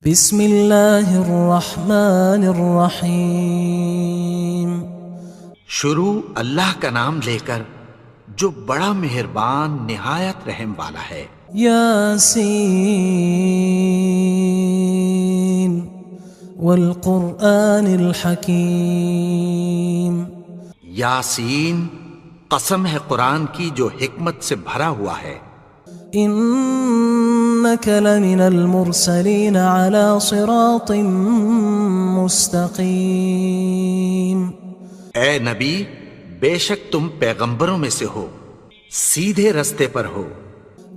بسم اللہ الرحمن الرحیم۔ شروع اللہ کا نام لے کر جو بڑا مہربان نہایت رحم والا ہے۔ یاسین والقرآن الحکیم۔ یاسین، قسم ہے قرآن کی جو حکمت سے بھرا ہوا ہے۔ انک لمن المرسلین علی صراط مستقیم۔ اے نبی، بے شک تم پیغمبروں میں سے ہو، سیدھے رستے پر ہو۔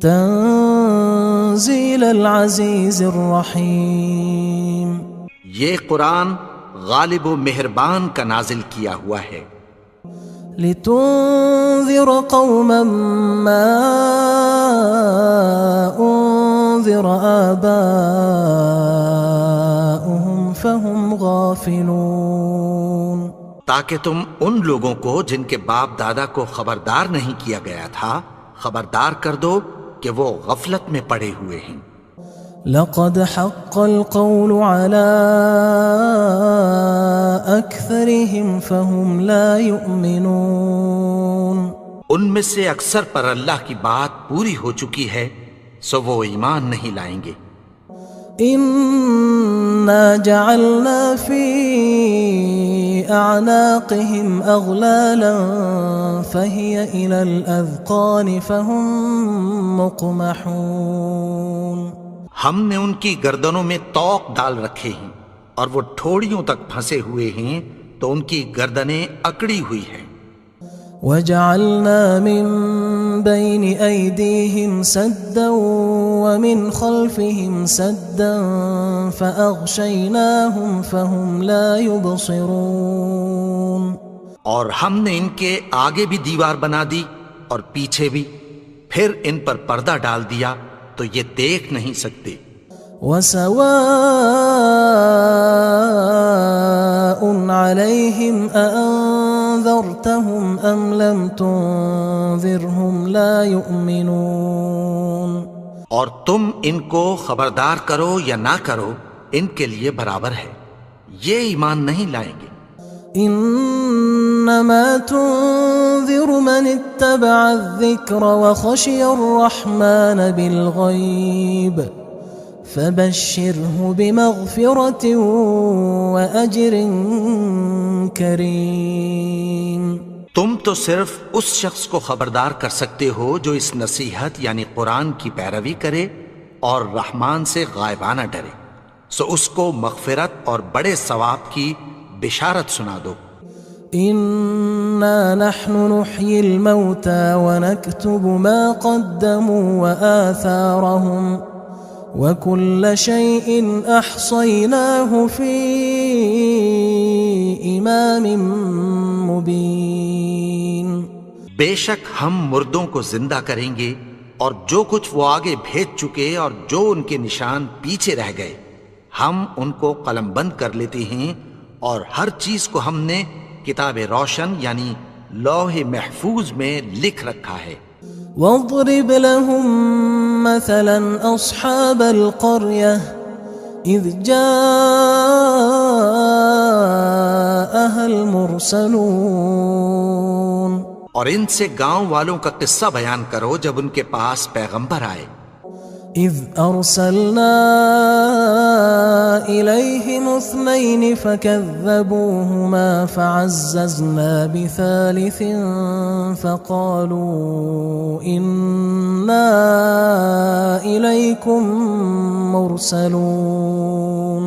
تنزیل العزیز الرحیم۔ یہ قرآن غالب و مہربان کا نازل کیا ہوا ہے۔ لتنذر قوما ما انذر آباؤهم فهم غافلون۔ تاکہ تم ان لوگوں کو جن کے باپ دادا کو خبردار نہیں کیا گیا تھا خبردار کر دو کہ وہ غفلت میں پڑے ہوئے ہیں۔ لقد حق القول على أكثرهم فهم لا يؤمنون۔ ان میں سے اکثر پر اللہ کی بات پوری ہو چکی ہے سو وہ ایمان نہیں لائیں گے۔ إنا جعلنا في أعناقهم أغلالا فهي إلى الأذقان فهم مقمحون۔ ہم نے ان کی گردنوں میں طوق ڈال رکھے ہیں اور وہ ٹھوڑیوں تک پھنسے ہوئے ہیں تو ان کی گردنیں اکڑی ہوئی ہیں۔ وَجَعَلْنَا مِن بَيْنِ أَيْدِيهِمْ سَدًّا وَمِنْ خَلْفِهِمْ سَدًّا فَأَغْشَيْنَاهُمْ فَهُمْ لَا يُبْصِرُونَ۔ اور ہم نے ان کے آگے بھی دیوار بنا دی اور پیچھے بھی، پھر ان پر پردہ ڈال دیا تو یہ دیکھ نہیں سکتے۔ وَسَوَاءٌ عَلَيْهِمْ أَأَنذَرْتَهُمْ أَمْ لَمْ تُنذِرْهُمْ لَا يُؤْمِنُونَ۔ اور تم ان کو خبردار کرو یا نہ کرو ان کے لیے برابر ہے، یہ ایمان نہیں لائیں گے۔ انما تنذر من اتبع الذکر وخشی الرحمن بالغیب فبشرہ بمغفرة واجر کریم۔ تم تو صرف اس شخص کو خبردار کر سکتے ہو جو اس نصیحت یعنی قرآن کی پیروی کرے اور رحمان سے غائبانہ ڈرے، سو اس کو مغفرت اور بڑے ثواب کی بشارت سنا دو۔ انا نحن نحيي الموتى ونكتب ما قدموا وآثارهم وكل شيء احصيناه في امام مبين۔ بے شک ہم مردوں کو زندہ کریں گے اور جو کچھ وہ آگے بھیج چکے اور جو ان کے نشان پیچھے رہ گئے ہم ان کو قلم بند کر لیتے ہیں، اور ہر چیز کو ہم نے کتاب روشن یعنی لوح محفوظ میں لکھ رکھا ہے۔ واضرب لهم مثلا اصحاب القرية اذ جاءها المرسلون۔ اور ان سے گاؤں والوں کا قصہ بیان کرو جب ان کے پاس پیغمبر آئے۔ اذ ارسلنا الیہم اثنین فکذبوہما فعززنا بثالث فقالوا انا الیکم مرسلون۔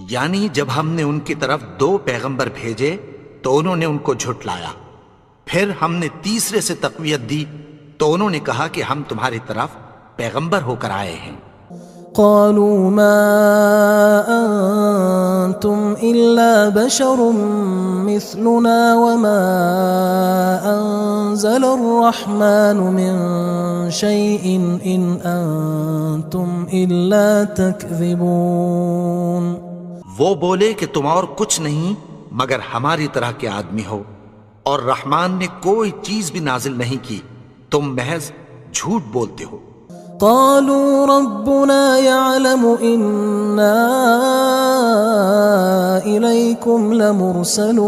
یعنی جب ہم نے ان کی طرف 2 پیغمبر بھیجے تو انہوں نے ان کو جھٹلایا، پھر ہم نے تیسرے سے تقویت دی تو انہوں نے کہا کہ ہم تمہاری طرف پیغمبر ہو کر آئے ہیں۔ قالوا ما انتم الا بشر مثلنا وما انزل الرحمن من شيء ان انتم الا تكذبون۔ وہ بولے کہ تم اور کچھ نہیں مگر ہماری طرح کے آدمی ہو، اور رحمان نے کوئی چیز بھی نازل نہیں کی، تم محض جھوٹ بولتے ہو۔ قالوا ربنا يعلم إنا إليكم لمرسلون.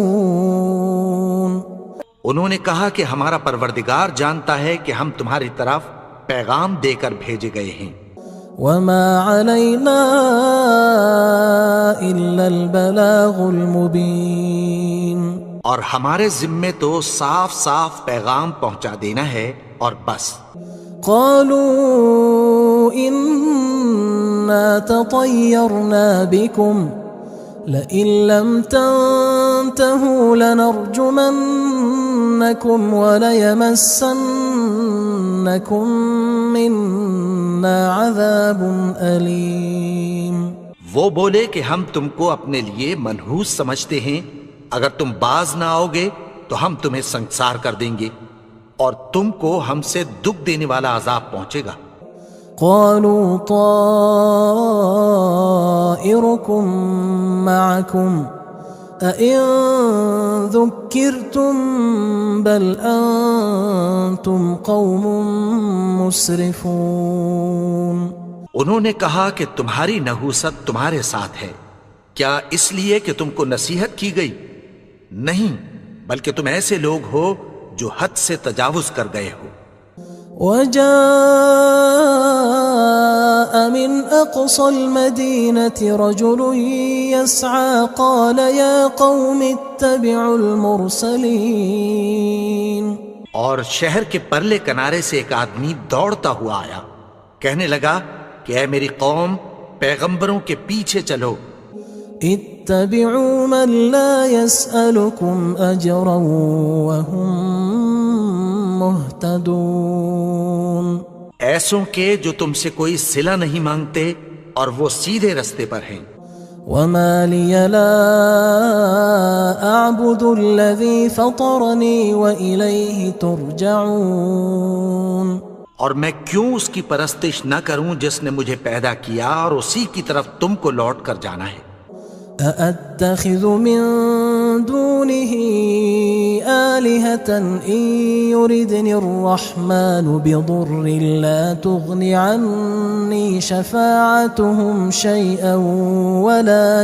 انہوں نے کہا کہ ہمارا پروردگار جانتا ہے کہ ہم تمہاری طرف پیغام دے کر بھیجے گئے ہیں. وما علينا إلا البلاغ المبين. اور ہمارے ذمے تو صاف صاف پیغام پہنچا دینا ہے اور بس. قالوا إنا تطيرنا بكم لئن لم تنتهوا لنرجمنكم وليمسنكم منا عذاب أليم. وہ بولے کہ ہم تم کو اپنے لیے منحوس سمجھتے ہیں، اگر تم باز نہ آؤ گے تو ہم تمہیں سنگسار کر دیں گے اور تم کو ہم سے دکھ دینے والا عذاب پہنچے گا. قالوا طائركم معكم أئن ذكرتم بل أنتم قوم مسرفون. انہوں نے کہا کہ تمہاری نحوست تمہارے ساتھ ہے، کیا اس لیے کہ تم کو نصیحت کی گئی؟ نہیں، بلکہ تم ایسے لوگ ہو جو حد سے تجاوز کر گئے ہو. وجاء من أقصى المدينة رجل يسعى قال يا قوم اتبعوا المرسلين. اور شہر کے پرلے کنارے سے ایک آدمی دوڑتا ہوا آیا، کہنے لگا کہ اے میری قوم، پیغمبروں کے پیچھے چلو. اتبعوا من لا يسألكم أجرا وهم مهتدون. ایسوں کے جو تم سے کوئی صلہ نہیں مانگتے اور وہ سیدھے رستے پر ہیں. وما لي لا أعبد الذي فطرني وإليه ترجعون. اور میں کیوں اس کی پرستش نہ کروں جس نے مجھے پیدا کیا اور اسی کی طرف تم کو لوٹ کر جانا ہے. أأتخذ من دونه آلهة إن يردني الرحمن بضر لا تغن عني شفاعتهم شيئا ولا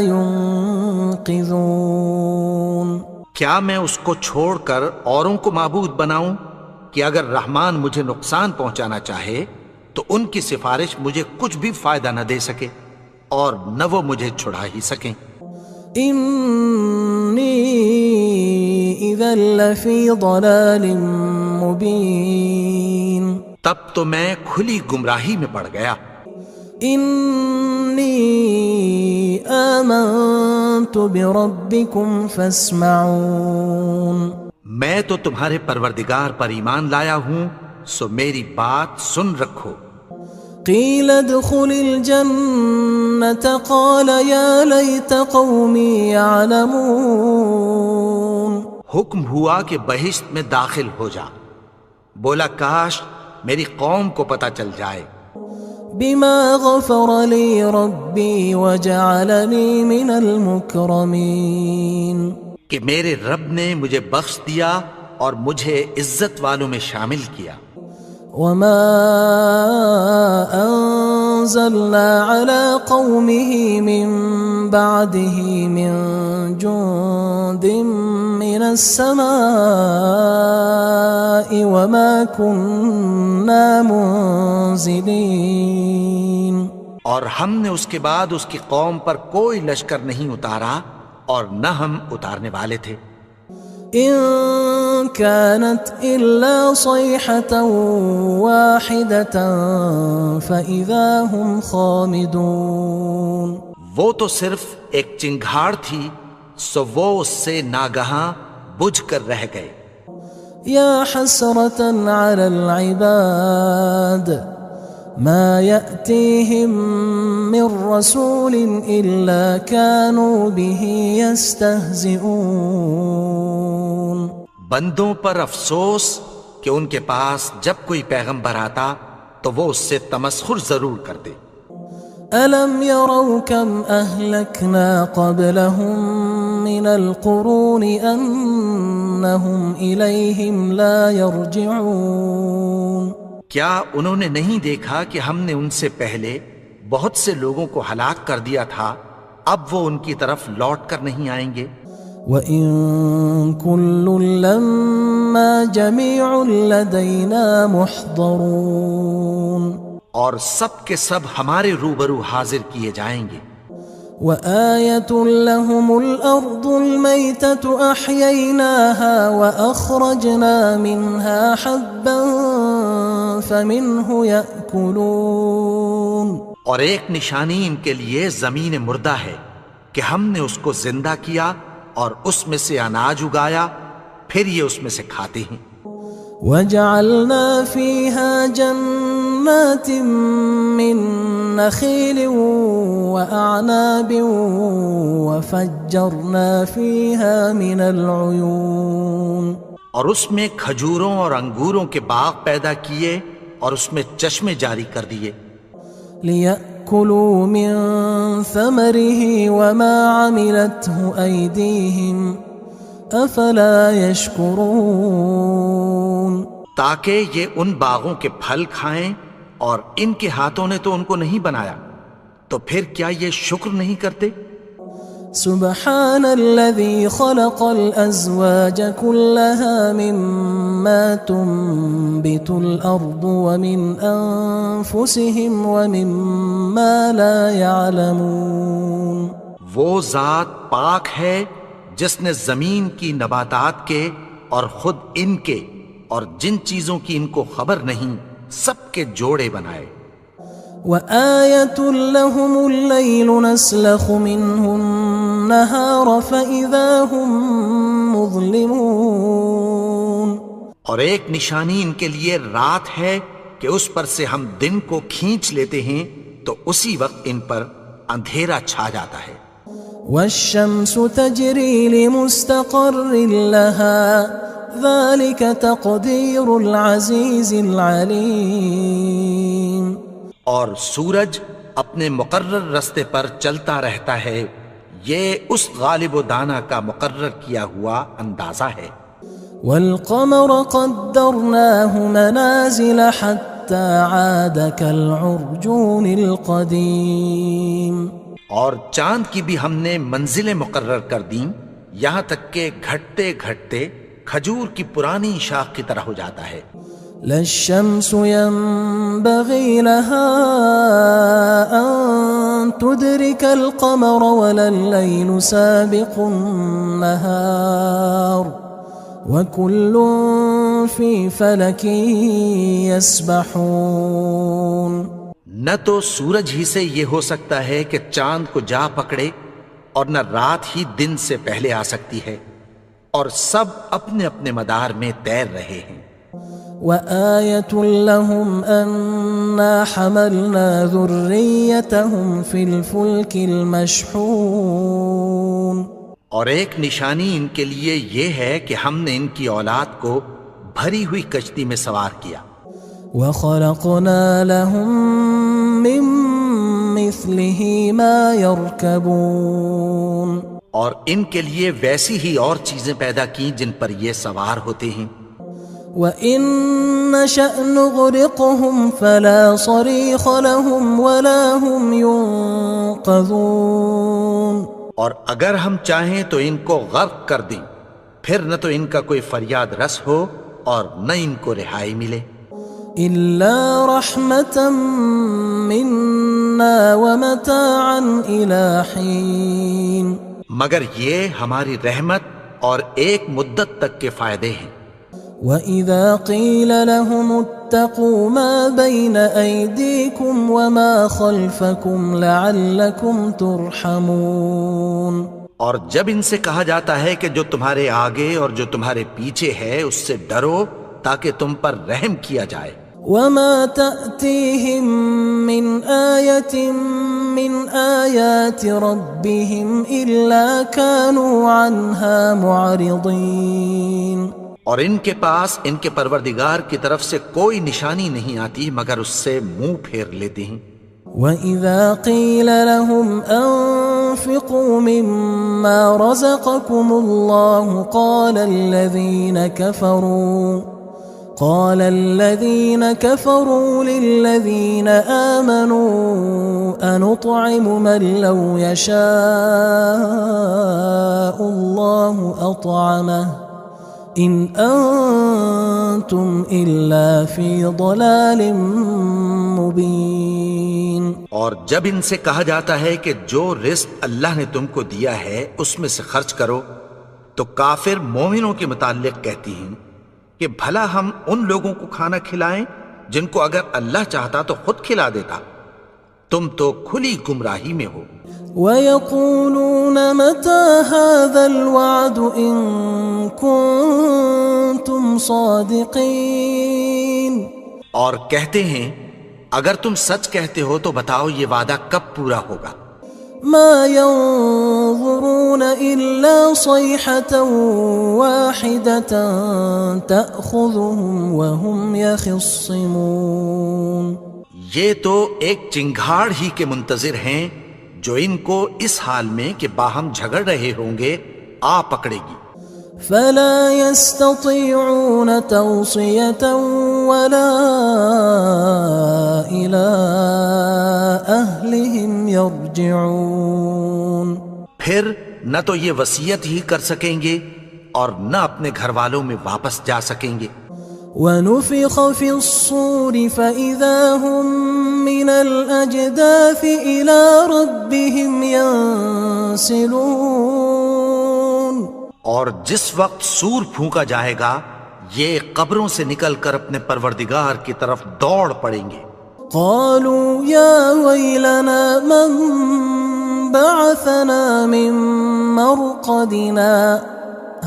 ينقذون. کیا میں اس کو چھوڑ کر اوروں کو معبود بناؤں کہ اگر رحمان مجھے نقصان پہنچانا چاہے تو ان کی سفارش مجھے کچھ بھی فائدہ نہ دے سکے اور نہ وہ مجھے چھڑا ہی سکیں. إني إذا لفي ضلال مبين. تب تو میں کھلی گمراہی میں پڑ گیا. إني آمنت بربكم فاسمعون. میں تو تمہارے پروردگار پر ایمان لایا ہوں، سو میری بات سن رکھو. قيل ادخل الجنة قال يا ليت قومي يعلمون. حکم ہوا کہ بہشت میں داخل ہو جا. بولا کاش میری قوم کو پتہ چل جائے. بما غفر لي ربي وجعلني من المكرمين. کہ میرے رب نے مجھے بخش دیا اور مجھے عزت والوں میں شامل کیا. وما أنزلنا على قومه من بعده من جند من السماء وما كنا منزلين. اور ہم نے اس کے بعد اس کی قوم پر کوئی لشکر نہیں اتارا اور نہ ہم اتارنے والے تھے. إن كانت إلا صيحة واحدة فإذا هم خامدون. وہ تو صرف ایک چنگھاڑ تھی، سو وہ اس سے ناگہاں بجھ کر رہ گئے. يا حسرة على العباد ما يأتيهم من رسول إلا كانوا به يستهزئون. بندوں پر افسوس کہ ان کے پاس جب کوئی پیغمبر آتا تو وہ اس سے تمسخر ضرور کرتے. ألم يروا كم أهلكنا قبلهم من القرون أنهم إليهم لا يرجعون. کیا انہوں نے نہیں دیکھا کہ ہم نے ان سے پہلے بہت سے لوگوں کو ہلاک کر دیا تھا، اب وہ ان کی طرف لوٹ کر نہیں آئیں گے؟ وَإِن كُلٌّ لَمَّا جَمِيعٌ لَدَيْنَا مُحْضَرُونَ، اور سب کے سب ہمارے روبرو حاضر کیے جائیں گے۔ وَآيَةٌ لَهُمُ الْأَرْضُ الْمَيْتَةُ أَحْيَيْنَاهَا وَأَخْرَجْنَا مِنْهَا حَبًّا فَمِنْهُ يَأْكُلُونَ، اور ایک نشانی ان کے لیے زمین مردہ ہے کہ ہم نے اس کو زندہ کیا اور اس میں سے اناج اگایا، پھر یہ اس میں سے کھاتے ہیں۔ وَجَعَلْنَا فِيهَا جَنَّاتٍ مِّن نَخِيلٍ وَأَعْنَابٍ وَفَجَّرْنَا فِيهَا مِنَ الْعُيُونِ، اور اس میں کھجوروں اور انگوروں کے باغ پیدا کیے اور اس میں چشمے جاری کر دیے، لِيَأْكُلُوا مِن ثَمَرِهِ وَمَا عَمِلَتْهُ أَيْدِيهِمْ أَفَلَا يَشْكُرُونَ، تاکہ یہ ان باغوں کے پھل کھائیں، اور ان کے ہاتھوں نے تو ان کو نہیں بنایا، تو پھر کیا یہ شکر نہیں کرتے؟ سبحان الذي خلق الأزواج كلها مما تنبت الأرض ومن أنفسهم ومما لا يعلمون، وہ ذات پاک ہے جس نے زمین کی نباتات کے اور خود ان کے اور جن چیزوں کی ان کو خبر نہیں سب کے جوڑے بنائے۔ وَآيَةٌ لَهُمُ اللَّيْلُ نَسْلَخُ مِنْهُ النَّهَارَ فَإِذَا هُمْ مُظْلِمُونَ، اور ایک نشانی ان کے لیے رات ہے کہ اس پر سے ہم دن کو کھینچ لیتے ہیں تو اسی وقت ان پر اندھیرا چھا جاتا ہے۔ وَالشَّمْسُ تَجْرِي لِمُسْتَقَرٍّ لَهَا ذَلِكَ تَقْدِيرُ الْعَزِيزِ الْعَلِيمِ، اور سورج اپنے مقرر رستے پر چلتا رہتا ہے، یہ اس غالب و دانا کا مقرر کیا ہوا اندازہ ہے۔ وَالْقَمَرَ قَدَّرْنَاهُ مَنَازِلَ حَتَّى عَادَ كَالْعُرْجُونِ الْقَدِيمِ، اور چاند کی بھی ہم نے منزلیں مقرر کر دیں، یہاں تک کہ گھٹتے گھٹتے کھجور کی پرانی شاخ کی طرح ہو جاتا ہے۔ لا الشمس ينبغي لها أن تدرك القمر ولا الليل سابق النهار وكل في فلك يسبحون، نہ تو سورج ہی سے یہ ہو سکتا ہے کہ چاند کو جا پکڑے، اور نہ رات ہی دن سے پہلے آ سکتی ہے، اور سب اپنے اپنے مدار میں تیر رہے ہیں۔ وَآيَةٌ لَهُمْ أَنَّا حَمَلْنَا ذُرِّيَّتَهُمْ فِي الْفُلْكِ الْمَشْحُونِ، اور ایک نشانی ان کے لیے یہ ہے کہ ہم نے ان کی اولاد کو بھری ہوئی کشتی میں سوار کیا۔ وَخَلَقْنَا لَهُم مِّن مِّثْلِهِ مَا يَرْكَبُونَ، اور ان کے لیے ویسی ہی اور چیزیں پیدا کی جن پر یہ سوار ہوتے ہیں۔ وَإِن نَّشَأْ نُغْرِقْهُمْ فَلَا صَرِيخَ لَهُمْ وَلَا هُمْ يُنقَذُونَ، اور اگر ہم چاہیں تو ان کو غرق کر دیں، پھر نہ تو ان کا کوئی فریاد رس ہو اور نہ ان کو رہائی ملے۔ إِلَّا رَحْمَةً مِّنَّا وَمَتَاعًا إِلَى حِينٍ، مگر یہ ہماری رحمت اور ایک مدت تک کے فائدے ہیں۔ وَإِذَا قِيلَ لَهُمُ اتَّقُوا مَا بَيْنَ أَيْدِيكُمْ وَمَا خَلْفَكُمْ لَعَلَّكُمْ تُرْحَمُونَ، اور جب ان سے کہا جاتا ہے کہ جو تمہارے آگے اور جو تمہارے پیچھے ہے اس سے ڈرو تاکہ تم پر رحم کیا جائے۔ وَمَا تَأْتِيهِم مِّنْ آيَةٍ مِّنْ آيَاتِ رَبِّهِمْ إِلَّا كَانُوا عَنْهَا مُعْرِضِينَ، اور ان کے پاس ان کے پروردگار کی طرف سے کوئی نشانی نہیں آتی مگر اس سے منہ پھیر لیتے ہیں۔ وَإِذَا قِيلَ لَهُمْ أَنفِقُوا مِمَّا رَزَقَكُمُ اللَّهُ قال الذين كفروا للذين آمنوا أنطعم من لو يشاء الله أطعمه إن أنتم إلا في ضلال مبين. اور جب ان سے کہا جاتا ہے کہ جو رزق اللہ نے تم کو دیا ہے اس میں سے خرچ کرو، تو کافر مومنوں کے متعلق کہتی ہیں کہ بھلا ہم ان لوگوں کو کھانا کھلائیں جن کو اگر اللہ چاہتا تو خود کھلا دیتا. تم تو کھلی گمراہی میں ہو. وَيَقُولُونَ مَتَى هَذَا الْوَعْدُ إِن كُنتُمْ صَادِقِينَ. اور کہتے ہیں اگر تم سچ کہتے ہو تو بتاؤ یہ وعدہ کب پورا ہوگا. ما ينظرون إلا صيحة واحدة تأخذهم وهم يخصمون. یہ تو ایک چنگھاڑ ہی کے منتظر ہیں جو ان کو اس حال میں کہ باہم جھگڑ رہے ہوں گے آ پکڑے گی. فلا يستطيعون توصية ولا إلى أهلهم يرجعون. پھر نہ تو یہ وصیت ہی کر سکیں گے اور نہ اپنے گھر والوں میں واپس جا سکیں گے. وَنُفِخَ فِي الصُّورِ فَإِذَا هُم مِّنَ الْأَجْدَاثِ إِلَى رَبِّهِمْ يَنسِلُونَ. اور جس وقت سور پھونکا جائے گا یہ قبروں سے نکل کر اپنے پروردگار کی طرف دوڑ پڑیں گے. قالوا يا ويلنا من بعثنا من مرقدنا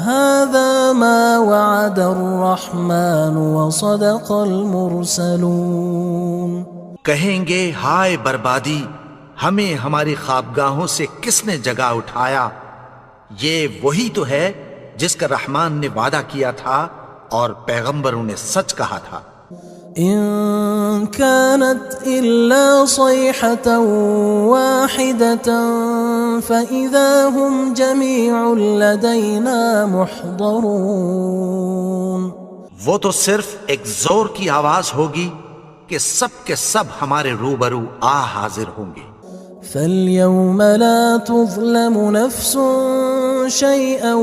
هذا ما وعد الرحمن وصدق المرسلون. کہیں گے ہائے بربادی، ہمیں ہماری خوابگاہوں سے کس نے جگا اٹھایا. یہ وہی تو ہے جس کا رحمان نے وعدہ کیا تھا اور پیغمبروں نے سچ کہا تھا. إن كانت إلا صيحة واحدة فإذا هم جميع لدينا محضرون. وہ تو صرف ایک زور کی آواز ہوگی کہ سب کے سب ہمارے روبرو آ حاضر ہوں گے. فاليوم لا تظلم نفس شيئا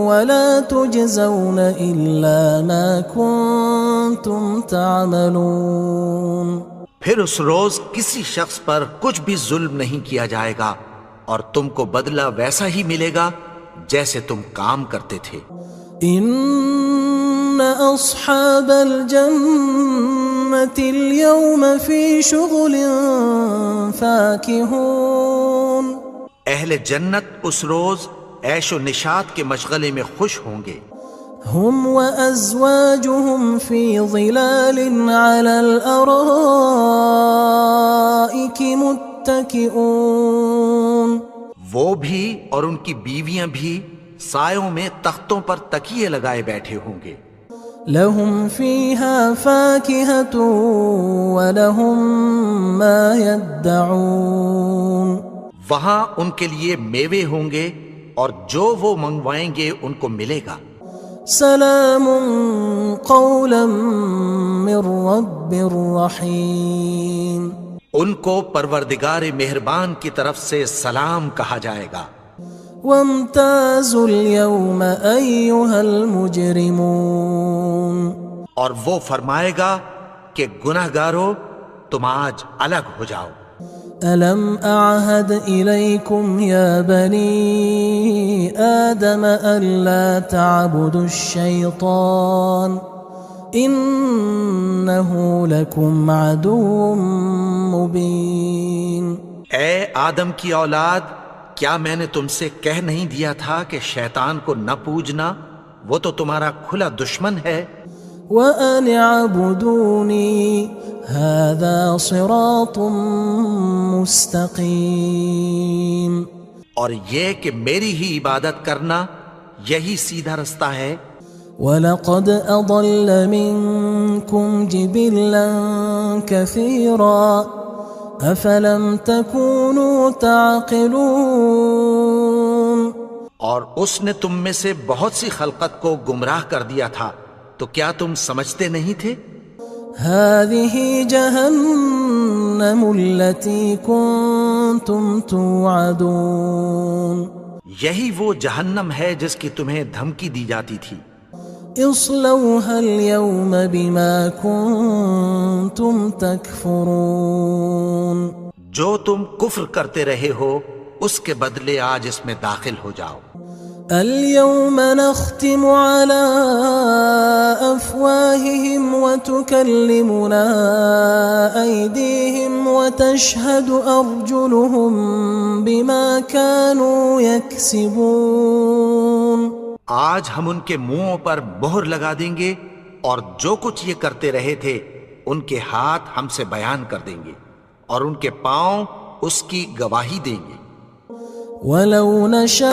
ولا تجزون إلا ما كنتم تعملون. پھر اس روز کسی شخص پر کچھ بھی ظلم نہیں کیا جائے گا اور تم کو بدلہ ویسا ہی ملے گا جیسے تم کام کرتے تھے. إن أصحاب الجنة اليوم في شغل فاكهون. اہل جنت اس روز عیش و نشاط کے مشغلے میں خوش ہوں گے. هم وأزواجهم في ظلال على الأرائك متكئون. وہ بھی اور ان کی بیویاں بھی سایوں میں تختوں پر تکیے لگائے بیٹھے ہوں گے. لهم فيها فاكهة ولهم ما يدعون. وہاں ان کے لیے میوے ہوں گے اور جو وہ منگوائیں گے ان کو ملے گا. سلام قولا من رب رحیم. ان کو پروردگار مہربان کی طرف سے سلام کہا جائے گا. وامتازوا اليوم أيها المجرمون. اور وہ فرمائے گا کہ گناہگارو تم آج الگ ہو جاؤ. ألم أعهد إليكم يا بني آدم ألا تعبدوا الشيطان إنه لكم عدو مبين. اے آدم کی اولاد، کیا میں نے تم سے کہہ نہیں دیا تھا کہ شیطان کو نہ پوجنا، وہ تو تمہارا کھلا دشمن ہے. وَأَنِ اعْبُدُونِي هَذَا صِرَاطٌ مُسْتَقِيمٌ. اور یہ کہ میری ہی عبادت کرنا یہی سیدھا رستہ ہے. وَلَقَدْ أَضَلَّ مِنْكُمْ جِبِلًّا كَثِيرًا أَفَلَمْ تَكُونُوا تَعْقِلُونَ. اور اس نے تم میں سے بہت سی خلقت کو گمراہ کر دیا تھا، تو کیا تم سمجھتے نہیں تھے؟ هذه جهنم التي كنتم توعدون یہی وہ جہنم ہے جس کی تمہیں دھمکی دی جاتی تھی۔ اصلوها اليوم بما كنتم تكفرون جو تم کفر کرتے رہے ہو اس کے بدلے آج اس میں داخل ہو جاؤ۔ اليوم نختم على أفواههم وتكلمنا أيديهم وتشهد أرجلهم بما كانوا يكسبون آج ہم ان کے منہوں پر مہر لگا دیں گے اور جو کچھ یہ کرتے رہے تھے ان کے ہاتھ ہم سے بیان کر دیں گے اور ان کے پاؤں اس کی گواہی دیں گے۔ وَلَوْ نَشَاءُ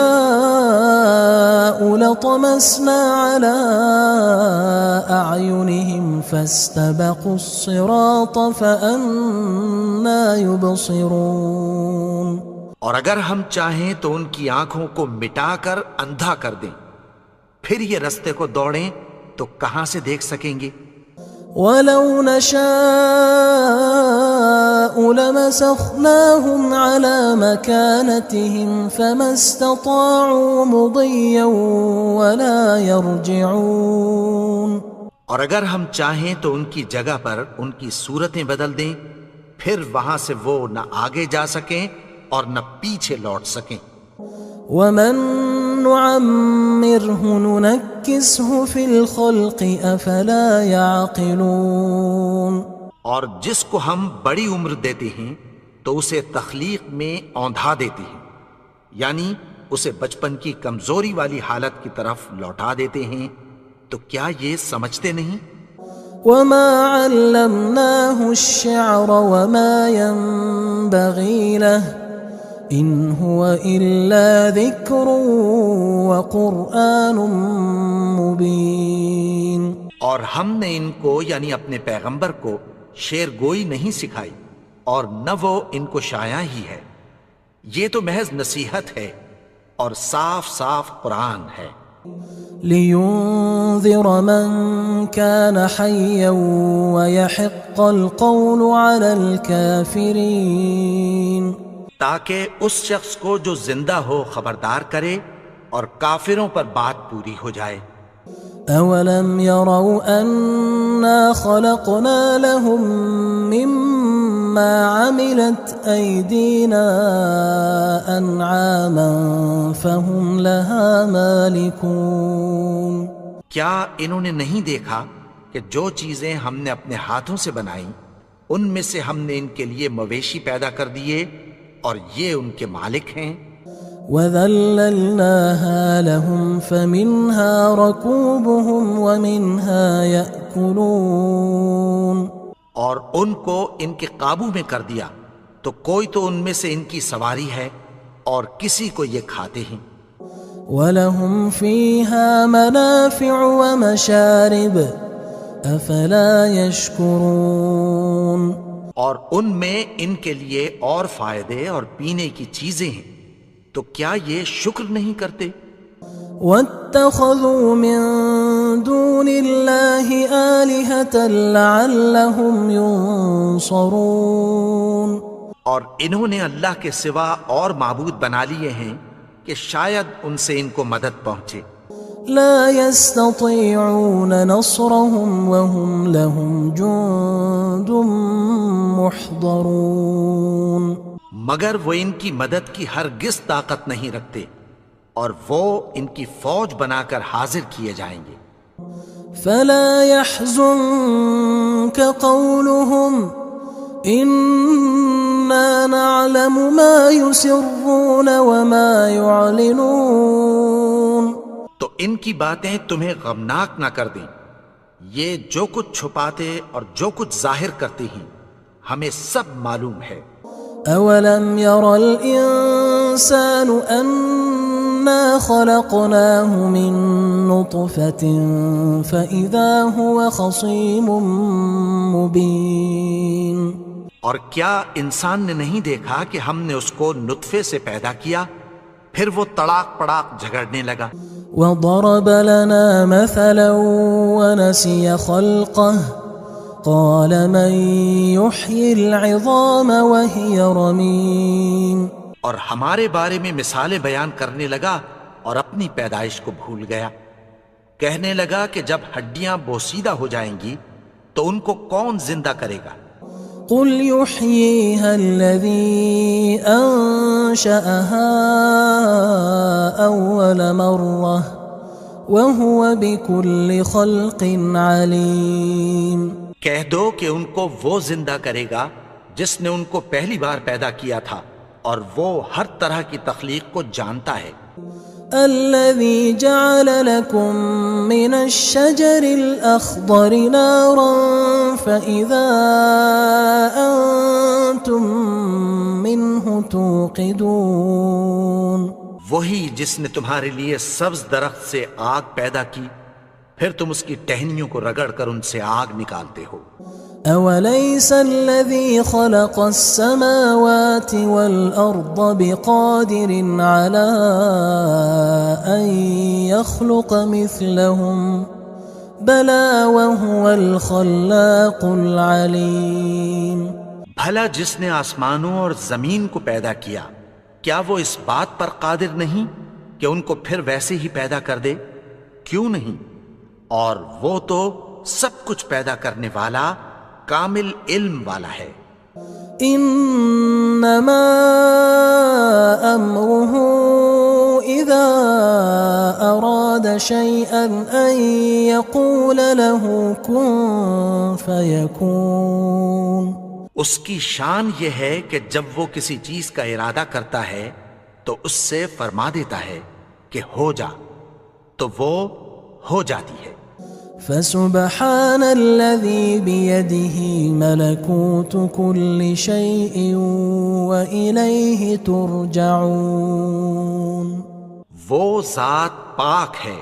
لَطَمَسْنَا عَلَىٰ أَعْيُنِهِمْ فَاسْتَبَقُوا الصِّرَاطَ فَأَنَّىٰ يُبْصِرُونَ اور اگر ہم چاہیں تو ان کی آنکھوں کو مٹا کر اندھا کر دیں، پھر یہ رستے کو دوڑیں تو کہاں سے دیکھ سکیں گے؟ وَلَوْ نَشَاءُ لَمَسَخْنَاهُمْ عَلَىٰ مَكَانَتِهِمْ فَمَا اسْتَطَاعُوا مُضِيًّا وَلَا يَرْجِعُونَ اور اگر ہم چاہیں تو ان کی جگہ پر ان کی صورتیں بدل دیں، پھر وہاں سے وہ نہ آگے جا سکیں اور نہ پیچھے لوٹ سکیں۔ وَمَن نُعَمِّرْهُ نُنَكِّسْهُ فِي الْخَلْقِ أَفَلَا يَعْقِلُونَ اور جس کو ہم بڑی عمر دیتے ہیں تو اسے تخلیق میں اوندھا دیتے ہیں، یعنی اسے بچپن کی کمزوری والی حالت کی طرف لوٹا دیتے ہیں، تو کیا یہ سمجھتے نہیں؟ وَمَا عَلَّمْنَاهُ الشِّعْرَ وَمَا يَنبَغِي لَهُ إِنْ هُوَ إِلَّا ذِكْرٌ وَقُرْآنٌ مُبِينٌ اور ہم نے ان کو یعنی اپنے پیغمبر کو شعر گوئی نہیں سکھائی اور نہ وہ ان کو شایع ہی ہے، یہ تو محض نصیحت ہے اور صاف صاف قرآن ہے۔ لِيُنذِرَ مَن كَانَ حَيًّا وَيَحِقَّ الْقَوْلُ عَلَى الْكَافِرِينَ تاکہ اس شخص کو جو زندہ ہو خبردار کرے اور کافروں پر بات پوری ہو جائے۔ أَوَلَمْ يَرَوْا أَنَّا خَلَقْنَا لَهُم مِّمَّا عَمِلَتْ أَيْدِينَا أَنْعَامًا فَهُمْ لَهَا مَالِكُونَ کیا انہوں نے نہیں دیکھا کہ جو چیزیں ہم نے اپنے ہاتھوں سے بنائیں ان میں سے ہم نے ان کے لیے مویشی پیدا کر دیے اور یہ ان کے مالک ہیں۔ وَذَلَّلْنَاهَا لَهُمْ فَمِنْهَا رَكُوبُهُمْ وَمِنْهَا يَأْكُلُونَ اور ان کو ان کے قابو میں کر دیا تو کوئی تو ان میں سے ان کی سواری ہے اور کسی کو یہ کھاتے ہیں۔ وَلَهُمْ فِيهَا مَنَافِعُ وَمَشَارِبُ أَفَلَا يَشْكُرُونَ اور ان میں ان کے لیے اور فائدے اور پینے کی چیزیں ہیں، تو کیا یہ شکر نہیں کرتے؟ وَاتَّخَذُوا مِن دُونِ اللَّهِ آلِهَةً لَعَلَّهُمْ يُنصَرُونَ اور انہوں نے اللہ کے سوا اور معبود بنا لیے ہیں کہ شاید ان سے ان کو مدد پہنچے۔ لا يستطيعون نصرهم وهم لهم جند محضرون مگر وہ ان کی مدد کی ہرگز طاقت نہیں رکھتے اور وہ ان کی فوج بنا کر حاضر کیے جائیں گے۔ فلا يحزنك قولهم إنا نعلم ما يسرون وما يعلنون تو ان کی باتیں تمہیں غمناک نہ کر دیں، یہ جو کچھ چھپاتے اور جو کچھ ظاہر کرتے ہیں ہمیں سب معلوم ہے۔ أَوَلَمْ يَرَ الْإِنسَانُ أَنَّا خَلَقْنَاهُ مِن نُّطْفَةٍ فَإِذَا هُوَ خَصِيمٌ مُّبِينٌ اور کیا انسان نے نہیں دیکھا کہ ہم نے اس کو نطفے سے پیدا کیا، پھر وہ تڑاک پڑاک جھگڑنے لگا۔ وضرب لنا مثلا ونسي خلقه قال من يحيي العظام وهي رميم. اور ہمارے بارے میں مثالیں بیان کرنے لگا اور اپنی پیدائش کو بھول گیا. کہنے لگا کہ جب ہڈیاں بوسیدہ ہو جائیں گی تو ان کو کون زندہ کرے گا؟ قل يحييها الذي أنشأها أول مرة وهو بكل خلق عليم. کہہ دو کہ ان کو وہ زندہ کرے گا جس نے ان کو پہلی بار پیدا کیا تھا اور وہ ہر طرح کی تخلیق کو جانتا ہے. الذي جعل لكم من الشجر الأخضر نارا فإذا أنتم منه توقدون. وہی جس نے تمہارے لیے سبز درخت سے آگ پیدا کی پھر تم اس کی ٹہنیوں کو رگڑ کر ان سے آگ نکالتے ہو. أوليس الذي خلق السماوات والأرض بقادر على أن يخلق مثلهم بلى وهو الخلاق العليم. بھلا جس نے آسمانوں اور زمین کو پیدا کیا کیا وہ اس بات پر قادر نہیں کہ ان کو پھر ویسے ہی پیدا کر دے؟ کیوں نہیں؟ اور وہ تو سب کچھ پیدا کرنے والا کامل علم والا ہے. انما امره اذا اراد شيئا ان يقول له كن فيكون. اس کی شان یہ ہے کہ جب وہ کسی چیز کا ارادہ کرتا ہے تو اس سے فرما دیتا ہے کہ ہو جا تو وہ ہو جاتی ہے. فسبحان الذي بيده ملكوت كل شيء وإليه ترجعون. وہ ذات پاک ہے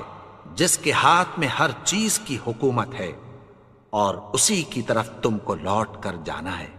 جس کے ہاتھ میں ہر چیز کی حکومت ہے اور اسی کی طرف تم کو لوٹ کر جانا ہے.